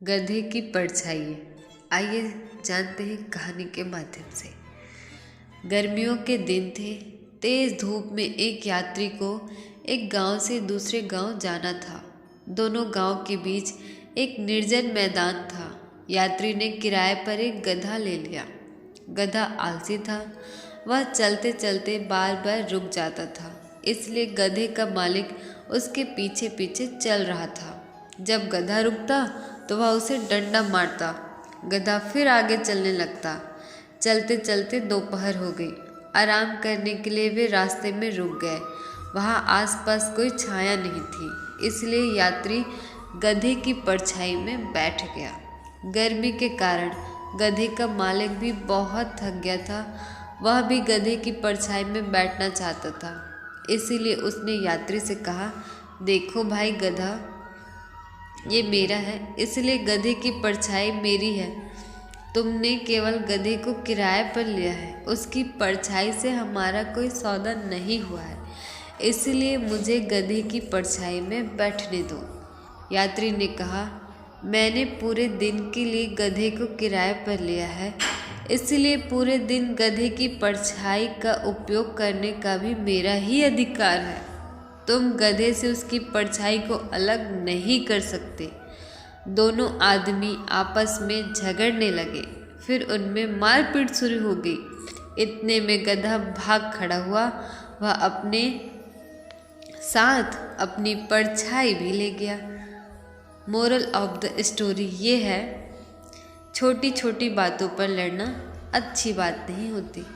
गधे की परछाई। आइए जानते हैं कहानी के माध्यम से। गर्मियों के दिन थे। तेज धूप में एक यात्री को एक गांव से दूसरे गांव जाना था। दोनों गांव के बीच एक निर्जन मैदान था। यात्री ने किराए पर एक गधा ले लिया। गधा आलसी था। वह चलते चलते बार बार रुक जाता था, इसलिए गधे का मालिक उसके पीछे पीछे चल रहा था। जब गधा रुकता तो वह उसे डंडा मारता। गधा फिर आगे चलने लगता। चलते चलते दोपहर हो गई। आराम करने के लिए वे रास्ते में रुक गए। वहाँ आसपास कोई छाया नहीं थी, इसलिए यात्री गधे की परछाई में बैठ गया। गर्मी के कारण गधे का मालिक भी बहुत थक गया था। वह भी गधे की परछाई में बैठना चाहता था, इसीलिए उसने यात्री से कहा, देखो भाई गधा, ये मेरा है, इसलिए गधे की परछाई मेरी है। तुमने केवल गधे को किराए पर लिया है, उसकी परछाई से हमारा कोई सौदा नहीं हुआ है, इसलिए मुझे गधे की परछाई में बैठने दो। यात्री ने कहा, मैंने पूरे दिन के लिए गधे को किराए पर लिया है, इसलिए पूरे दिन गधे की परछाई का उपयोग करने का भी मेरा ही अधिकार है। तुम गधे से उसकी परछाई को अलग नहीं कर सकते। दोनों आदमी आपस में झगड़ने लगे। फिर उनमें मारपीट शुरू हो गई। इतने में गधा भाग खड़ा हुआ। वह अपने साथ अपनी परछाई भी ले गया। मोरल ऑफ द स्टोरी ये है, छोटी छोटी बातों पर लड़ना अच्छी बात नहीं होती।